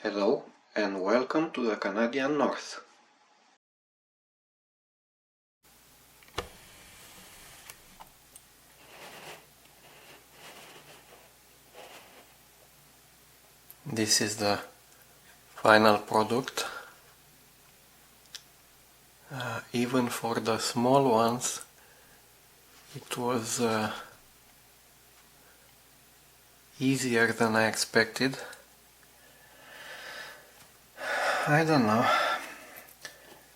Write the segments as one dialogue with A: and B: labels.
A: Hello and welcome to the Canadian North. This is the final product. Even for the small ones, it was easier than I expected. I don't know,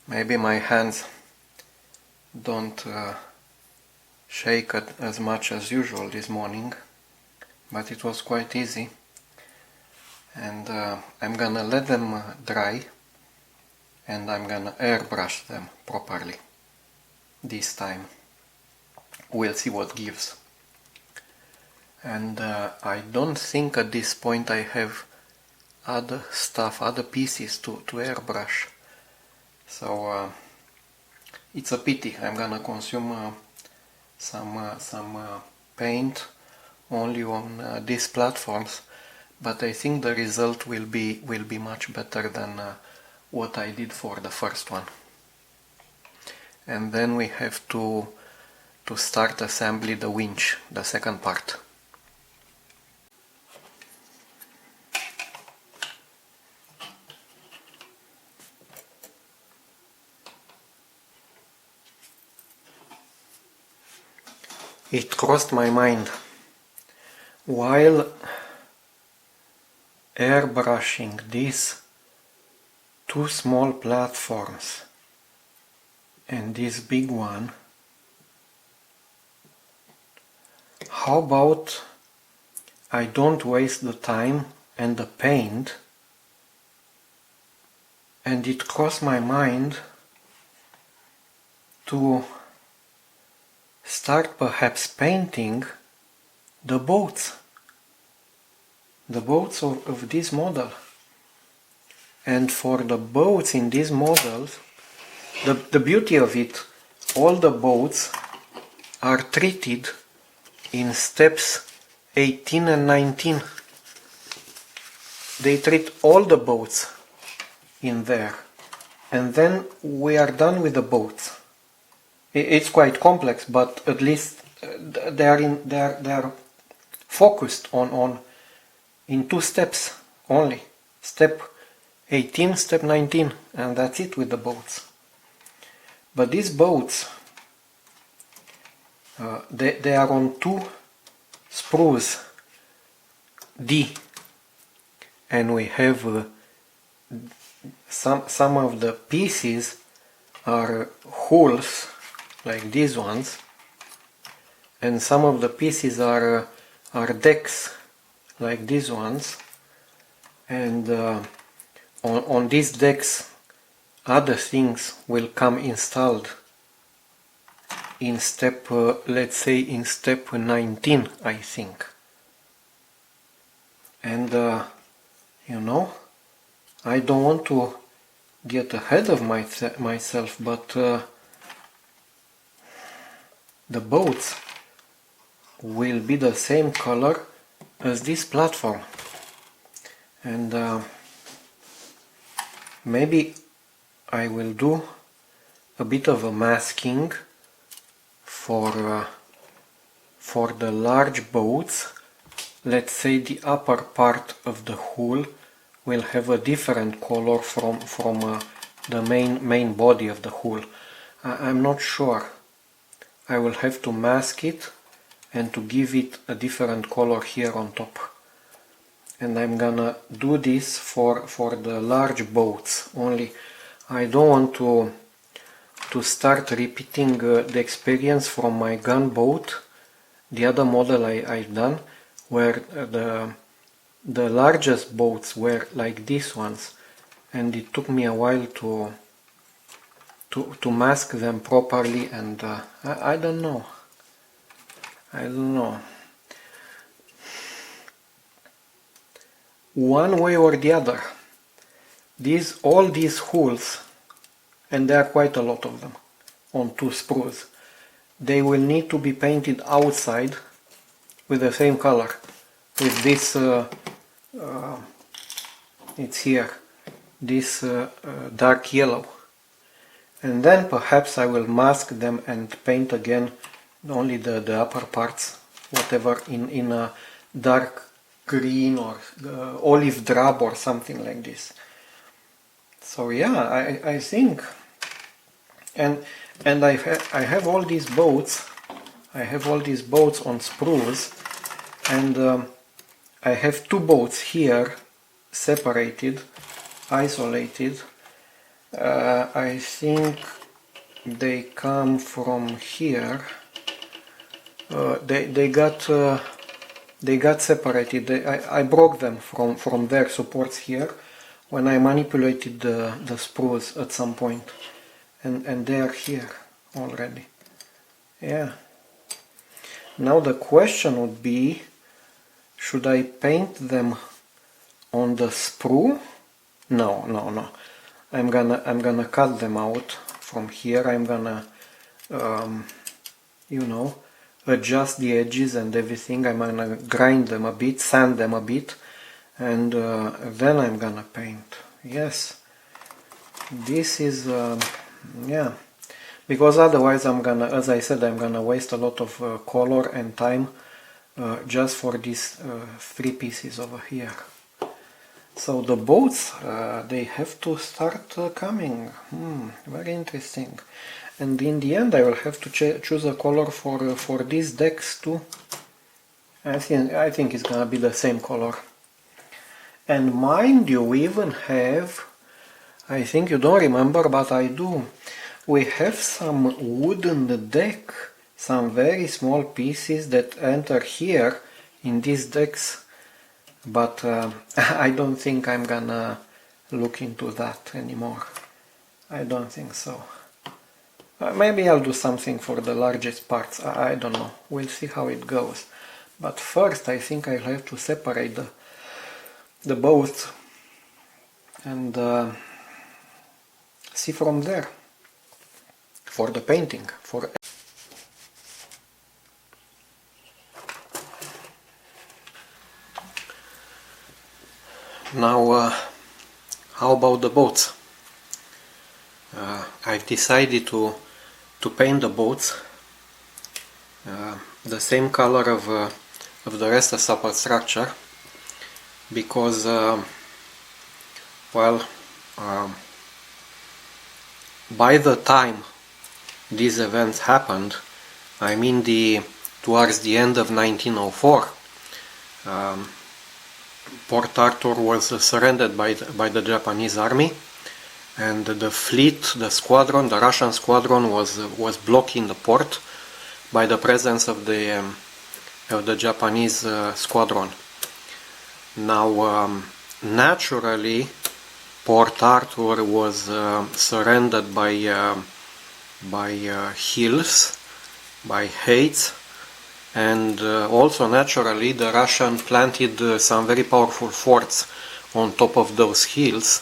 A: maybe my hands don't shake as much as usual this morning, but it was quite easy, and I'm gonna let them dry and I'm gonna airbrush them properly this time. We'll see what gives. And I don't think at this point I have other stuff, other pieces to airbrush, so it's a pity. I'm gonna consume some paint only on these platforms, but I think the result will be much better than what I did for the first one. And then we have to start assembly the winch, the second part. It crossed my mind while airbrushing these two small platforms and this big one, how about I don't waste the time and the paint, and it crossed my mind to start perhaps painting the boats of this model. And for the boats in these models, the beauty of it, all the boats are treated in steps 18 and 19. They treat all the boats in there, and then we are done with the boats. It's quite complex, but at least they are focused on in two steps only. Step 18, step 19, and that's it with the boats. But these boats, they are on two sprues D, and we have some of the pieces are hulls like these ones, and some of the pieces are decks like these ones, and on these decks other things will come installed in step, let's say in step 19, I think. And you know, I don't want to get ahead of myself, but the boats will be the same color as this platform, and maybe I will do a bit of a masking for the large boats. Let's say the upper part of the hull will have a different color from the main body of the hull. I'm not sure. I will have to mask it and to give it a different color here on top. And I'm gonna do this for the large boats only. I don't want to start repeating the experience from my gunboat, the other model I've done, where the largest boats were like these ones, and it took me a while to mask them properly, and I don't know. One way or the other, all these hulls, and there are quite a lot of them on two sprues, they will need to be painted outside with the same color, with this it's here, this dark yellow. And then perhaps I will mask them and paint again only the upper parts, whatever, in a dark green or olive drab or something like this. So yeah, I think, and I have all these boats. I have all these boats on sprues, and I have two boats here, separated, isolated. I think they come from here. They got separated. I broke them from their supports here when I manipulated the sprues at some point, and they are here already. Yeah. Now the question would be, should I paint them on the sprue? No. I'm gonna cut them out from here. I'm gonna you know, adjust the edges and everything. I'm gonna grind them a bit, sand them a bit, and then I'm gonna paint. Yes, this is yeah, because otherwise I'm gonna, as I said, I'm gonna waste a lot of color and time just for these three pieces over here. So the boats, they have to start coming. Very interesting. And in the end I will have to choose a color for these decks too. I think it's gonna be the same color. And mind you, we even have, I think you don't remember, but I do, we have some wood in the deck, some very small pieces that enter here in these decks. But I don't think I'm gonna look into that anymore. I don't think so. Maybe I'll do something for the largest parts. I don't know. We'll see how it goes. But first I think I'll have to separate the both and see from there for the painting. Now, how about the boats? I've decided to paint the boats the same color of the rest of support structure, because well, by the time these events happened, I mean towards the end of 1904, Port Arthur was surrendered by the Japanese army, and the fleet, the squadron, the Russian squadron was blocking the port by the presence of the Japanese squadron. Now, naturally, Port Arthur was surrendered by hills, by heights, and also naturally the Russian planted some very powerful forts on top of those hills,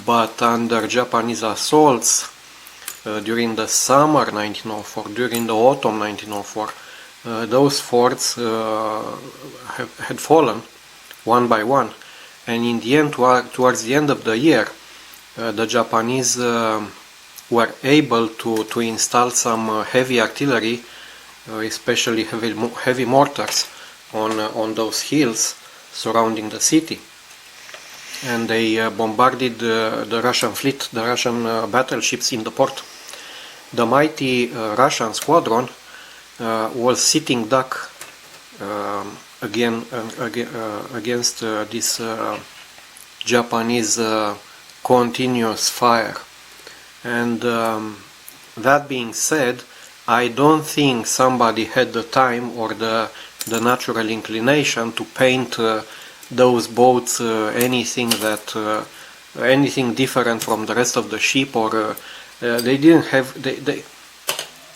A: but under Japanese assaults during the summer 1904, during the autumn 1904, those forts had fallen one by one, and in the end, towards the end of the year, the Japanese were able to install some heavy artillery, especially heavy mortars on those hills surrounding the city, and they bombarded the Russian fleet, the Russian battleships in the port. The mighty Russian squadron was sitting duck against this Japanese continuous fire. And that being said, I don't think somebody had the time or the natural inclination to paint those boats anything different from the rest of the ship, or they didn't have.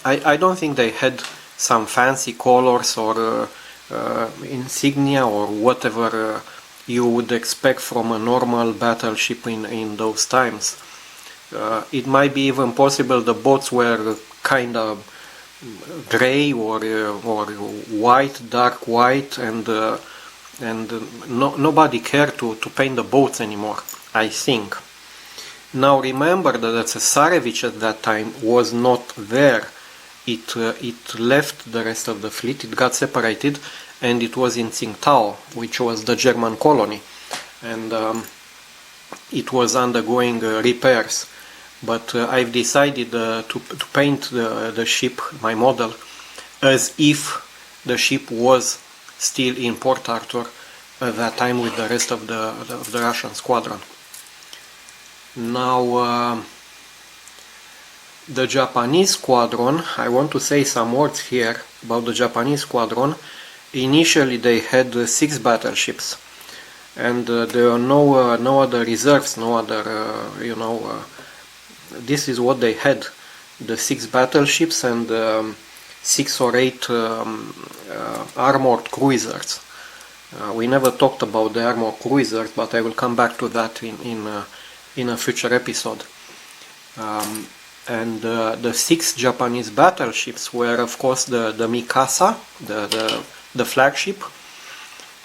A: I don't think they had some fancy colors or insignia or whatever you would expect from a normal battleship in those times. It might be even possible the boats were kind of gray or white, dark white, and and nobody cared to paint the boats anymore, I think. Now remember that the Tsesarevich at that time was not there. It left the rest of the fleet, it got separated, and it was in Tsingtao, which was the German colony, and it was undergoing repairs. But I've decided to paint the ship, my model, as if the ship was still in Port Arthur at that time with the rest of the Russian squadron. Now the Japanese squadron, I want to say some words here about the Japanese squadron. Initially they had 6 battleships, and there are no other reserves, no other this is what they had, the 6 battleships and 6 or 8 armored cruisers. We never talked about the armored cruisers, but I will come back to that in a future episode. And the 6 Japanese battleships were, of course, the Mikasa, the flagship,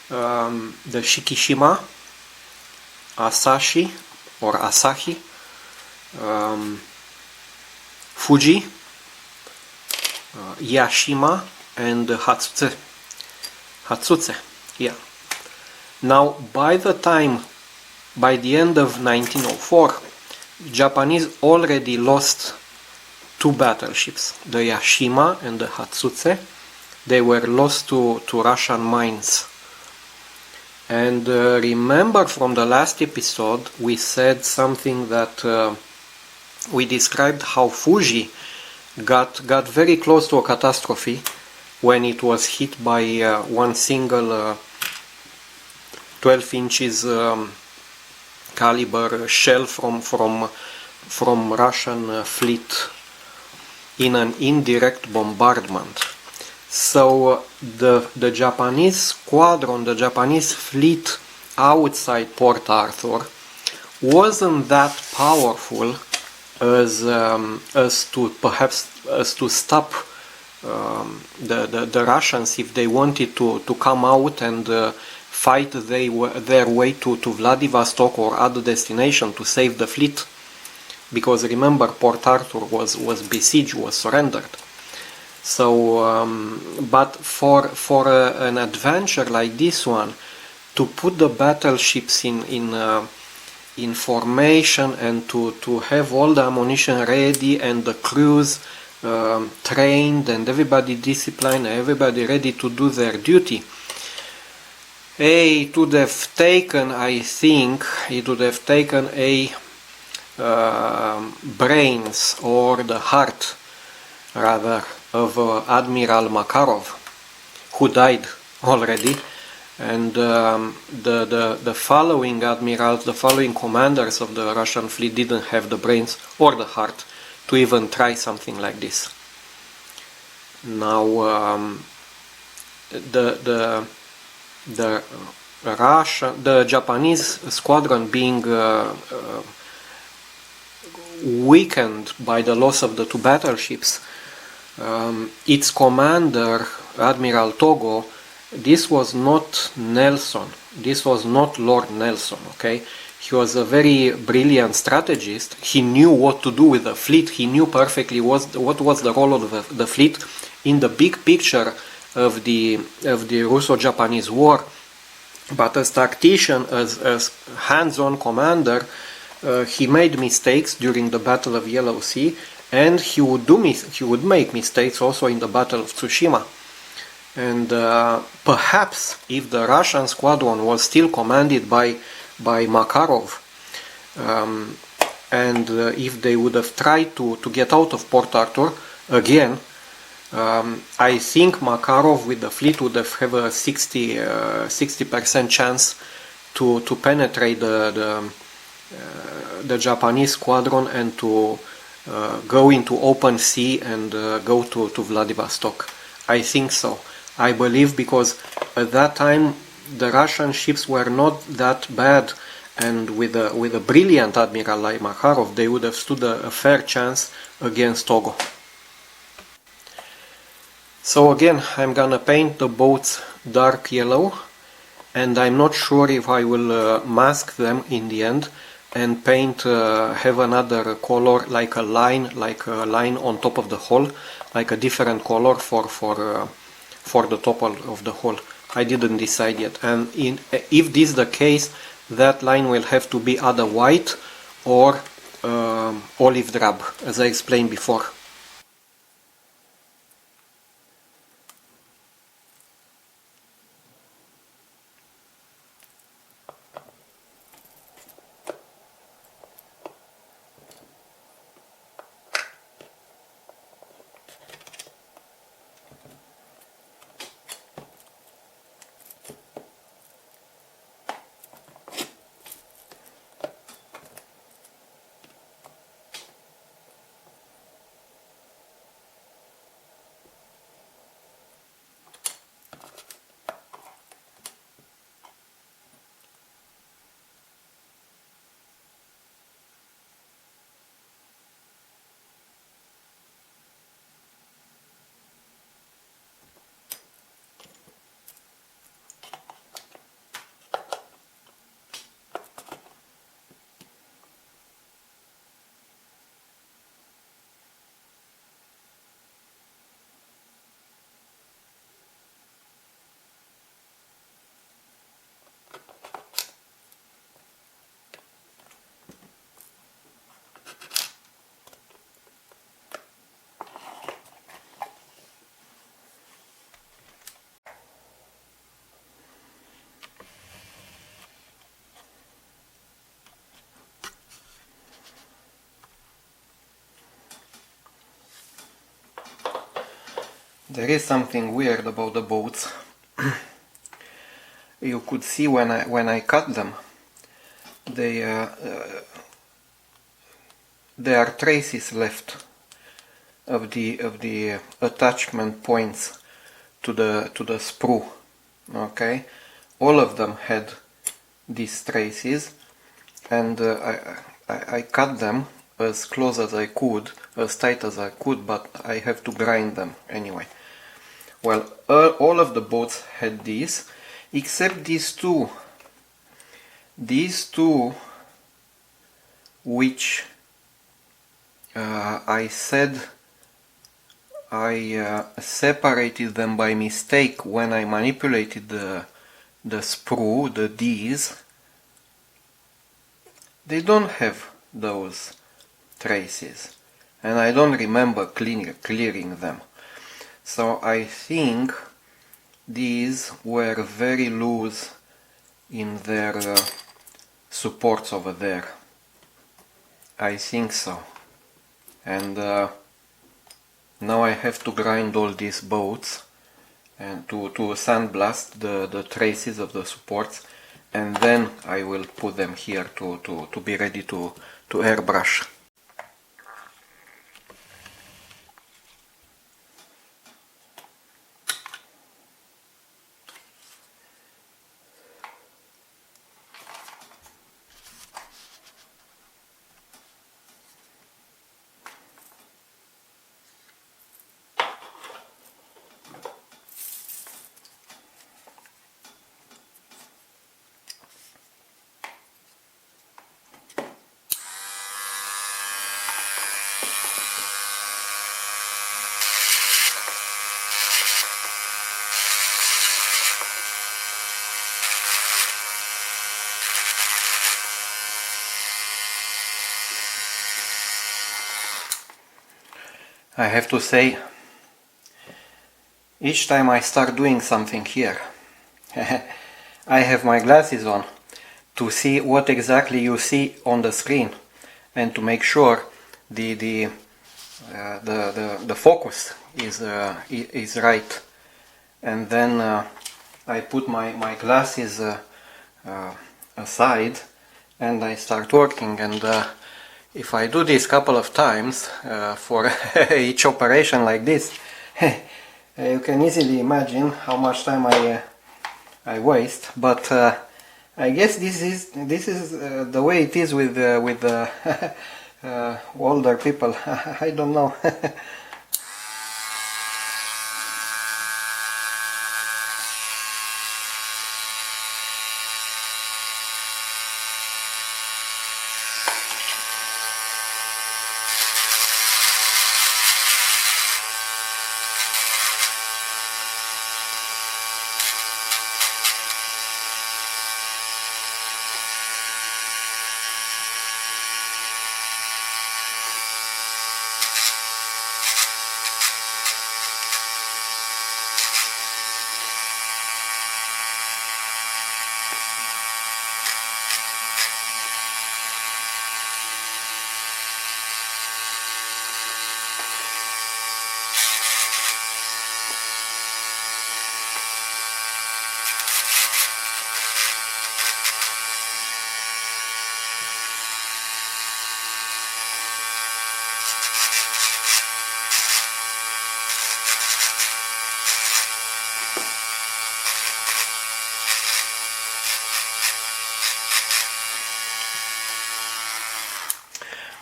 A: the Shikishima, Asahi, Fuji, Yashima, and Hatsutse. Yeah. Now, by the end of 1904, Japanese already lost 2 battleships, the Yashima and the Hatsutse. They were lost to Russian mines. And remember from the last episode we said something that we described how Fuji got very close to a catastrophe when it was hit by one single 12 inches caliber shell from Russian fleet in an indirect bombardment. So the Japanese squadron, the Japanese fleet outside Port Arthur wasn't that powerful as to stop the Russians if they wanted to come out and fight their way to Vladivostok or other destination to save the fleet, because remember, Port Arthur was besieged, was surrendered. So but for an adventure like this one, to put the battleships in formation and to have all the ammunition ready and the crews trained and everybody disciplined, everybody ready to do their duty, it would have taken, I think, brains, or the heart rather, of Admiral Makarov, who died already, and the following admirals, the following commanders of the Russian fleet didn't have the brains or the heart to even try something like this. Now the Japanese squadron being weakened by the loss of the 2 battleships, its commander, Admiral Togo, this was not Nelson, this was not Lord Nelson, okay? He was a very brilliant strategist. He knew what to do with the fleet. He knew perfectly what was the role of the fleet in the big picture of the Russo-Japanese war. But as tactician, as hands-on commander, he made mistakes during the Battle of Yellow Sea, and he would make mistakes also in the Battle of Tsushima. And perhaps if the Russian squadron was still commanded by Makarov, and if they would have tried to get out of Port Arthur again, I think Makarov with the fleet would have a 60% chance to penetrate the Japanese squadron and to go into open sea and go to Vladivostok. I think so. I believe, because at that time the Russian ships were not that bad, and with a brilliant admiral like Makarov, they would have stood a fair chance against Togo. So again, I'm gonna paint the boats dark yellow, and I'm not sure if I will mask them in the end and paint, have another color, like a line on top of the hole, like a different color for the top of the hole. I didn't decide yet, and if this is the case, that line will have to be either white or olive drab, as I explained before. There is something weird about the boats. You could see when I cut them, there are traces left of the attachment points to the sprue. Okay, all of them had these traces, and I cut them as close as I could, as tight as I could, but I have to grind them anyway. Well, all of the boats had these, except these two. These two, which I said I separated them by mistake when I manipulated the sprue, the D's. They don't have those traces, and I don't remember clearing them. So I think these were very loose in their supports over there. I think so. And now I have to grind all these bolts and to sandblast the traces of the supports, and then I will put them here to be ready to airbrush. I have to say, each time I start doing something here, I have my glasses on to see what exactly you see on the screen and to make sure the focus is right. And then I put my glasses aside and I start working, and if I do this couple of times for each operation like this, you can easily imagine how much time I waste. But I guess this is the way it is with older people. I don't know.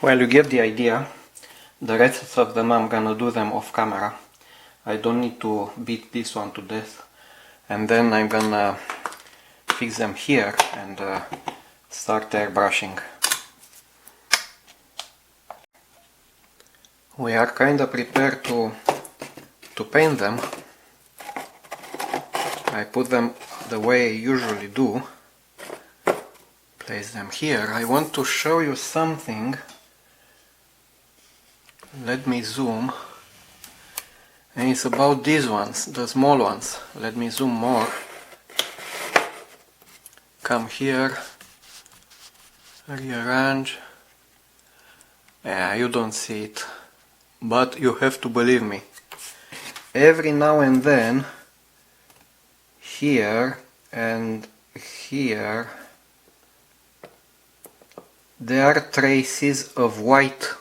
A: Well, you get the idea. The rest of them I'm gonna do them off camera. I don't need to beat this one to death. And then I'm gonna fix them here and start airbrushing. We are kinda prepared to paint them. I put them the way I usually do. Place them here. I want to show you something. Let me zoom. And it's about these ones, the small ones. Let me zoom more. Come here. Rearrange. Yeah, you don't see it. But you have to believe me. Every now and then, here and here, there are traces of white.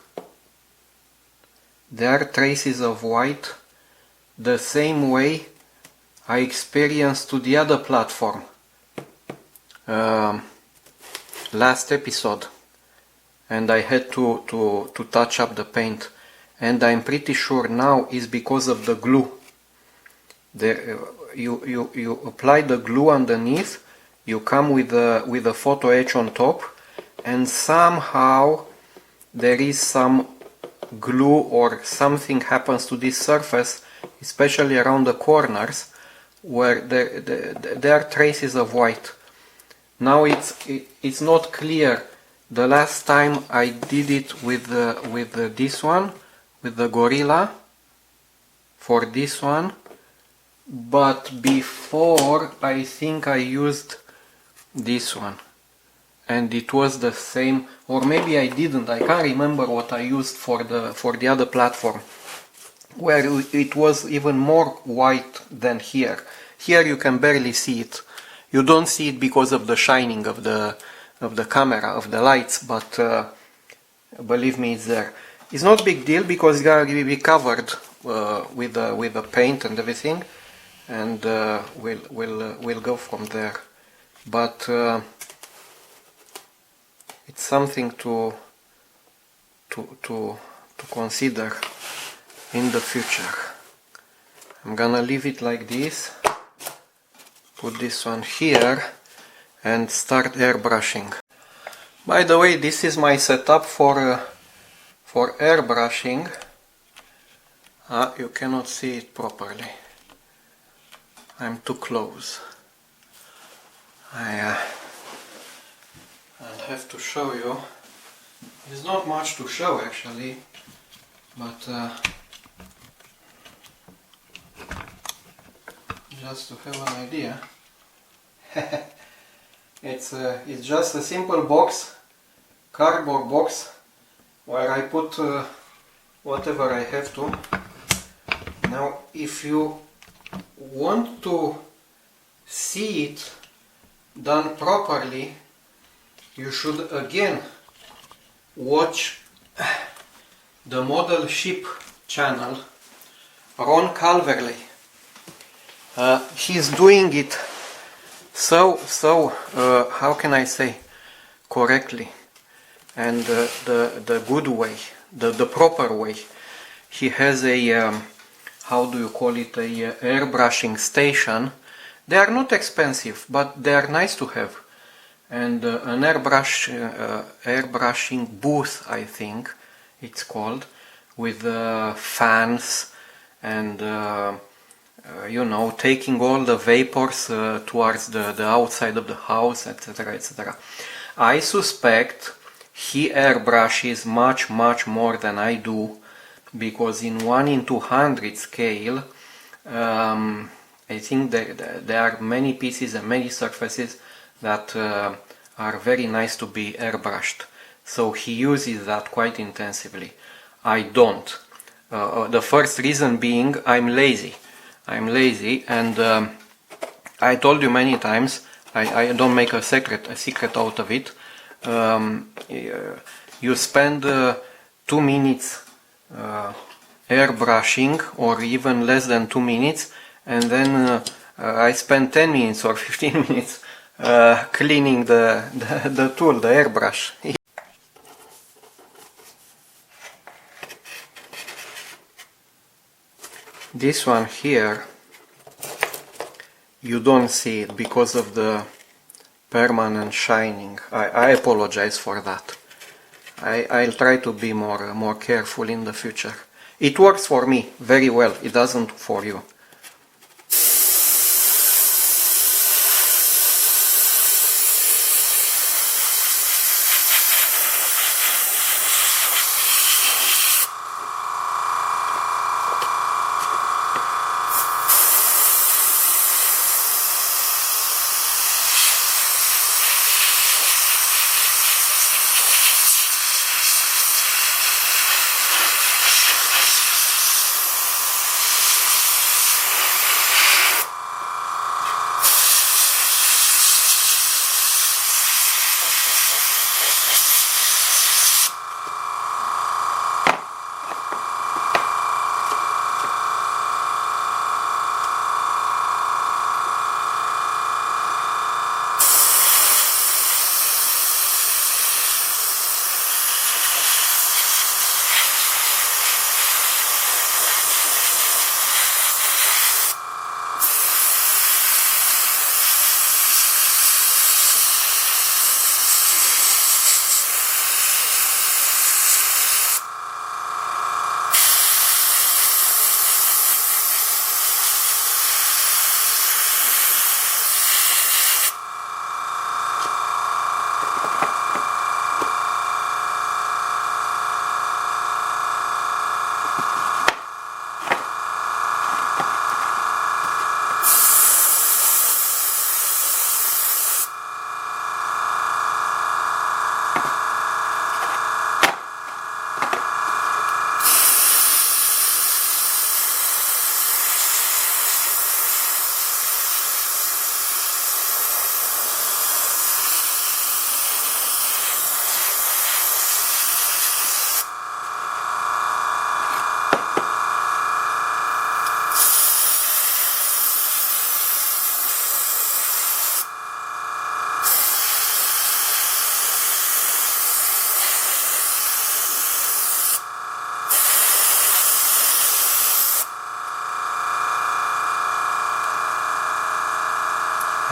A: There are traces of white the same way I experienced to the other platform last episode, and I had to touch up the paint, and I'm pretty sure now is because of the glue. You apply the glue underneath, you come with a photo etch on top, and somehow there is some glue or something happens to this surface, especially around the corners, where there are traces of white. Now it's not clear. The last time I did it with this one, with the gorilla, for this one, but before I think I used this one, and it was the same, or maybe I didn't. I can't remember what I used for the other platform, where it was even more white than here. Here you can barely see it. You don't see it because of the shining of the camera, of the lights, but believe me, it's there. It's not a big deal because it's gonna be covered with the paint and everything, and we'll go from there. But it's something to consider in the future. I'm gonna leave it like this. Put this one here and start airbrushing. By the way, this is my setup for airbrushing. You cannot see it properly. I'm too close. I'll have to show you. There's not much to show actually, but just to have an idea. It's just a simple box, cardboard box, where I put whatever I have to. Now if you want to see it done properly, you should again watch the Model Ship channel, Ron Calverley. He's doing it so how can I say correctly, and the good way, the proper way. He has a how do you call it, a airbrushing station. They are not expensive, but they are nice to have, and an airbrushing booth, I think it's called, with fans and you know, taking all the vapors towards the outside of the house, etc., etc. I suspect he airbrushes much more than I do, because in 1:200 scale, I think there are many pieces and many surfaces that are very nice to be airbrushed. So he uses that quite intensively. I don't. The first reason being I'm lazy, and I told you many times, I don't make a secret out of it. You spend 2 minutes airbrushing, or even less than 2 minutes, and then I spend 10 minutes or 15 minutes cleaning the tool, the airbrush. This one here, you don't see it because of the permanent shining. I apologize for that. I'll try to be more careful in the future. It works for me very well, it doesn't for you.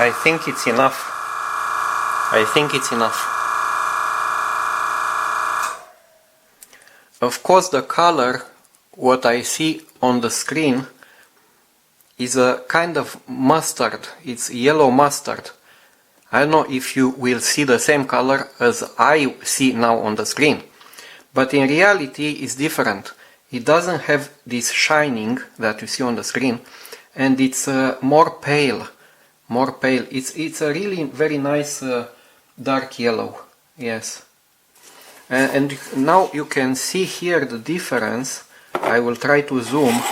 A: I think it's enough. I think it's enough. Of course, the color, what I see on the screen, is a kind of mustard. It's yellow mustard. I don't know if you will see the same color as I see now on the screen. But in reality, it's different. It doesn't have this shining that you see on the screen, and it's more pale. More pale. It's a really very nice dark yellow. Yes. And now you can see here the difference. I will try to zoom.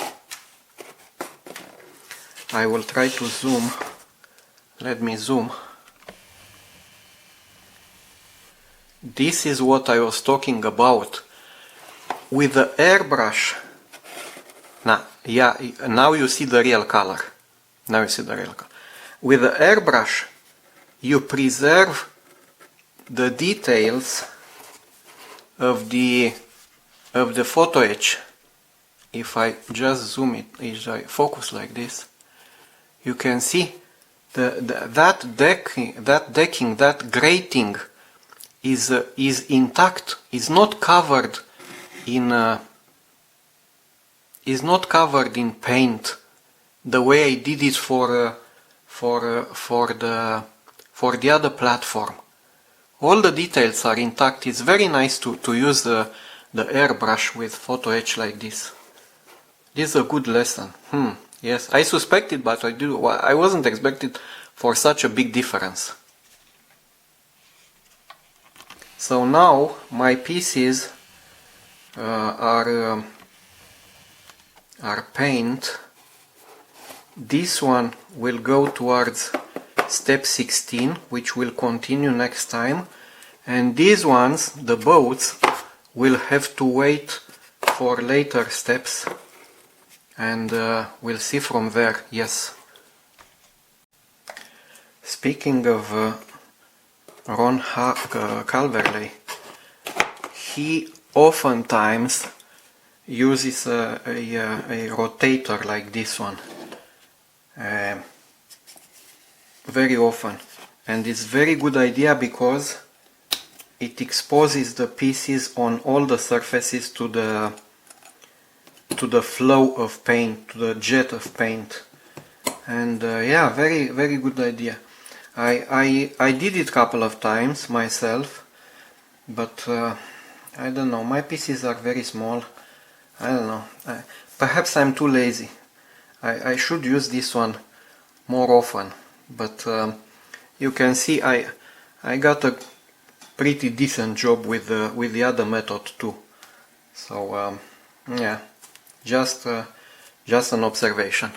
A: Let me zoom. This is what I was talking about. With the airbrush, now you see the real color. Now you see the real color. With the airbrush, you preserve the details of the photo etch. If I just zoom it, if I focus like this, you can see that grating is intact. Is not covered in paint the way I did it for the other platform. All the details are intact. It's very nice to use the airbrush with photo etch like this. This is a good lesson. Yes, I suspected, but I wasn't expected for such a big difference. So now my pieces are paint. This one will go towards step 16, which will continue next time, and these ones, the boats, will have to wait for later steps, and we'll see from there. Yes. Speaking of Ron Calverley, he oftentimes uses a rotator like this one very often, and it's very good idea because it exposes the pieces on all the surfaces to the flow of paint, to the jet of paint. And yeah, very good idea. I did it a couple of times myself, but I don't know, my pieces are very small. I don't know, perhaps I'm too lazy. I should use this one more often, but you can see I got a pretty decent job with the other method too. So yeah, just an observation.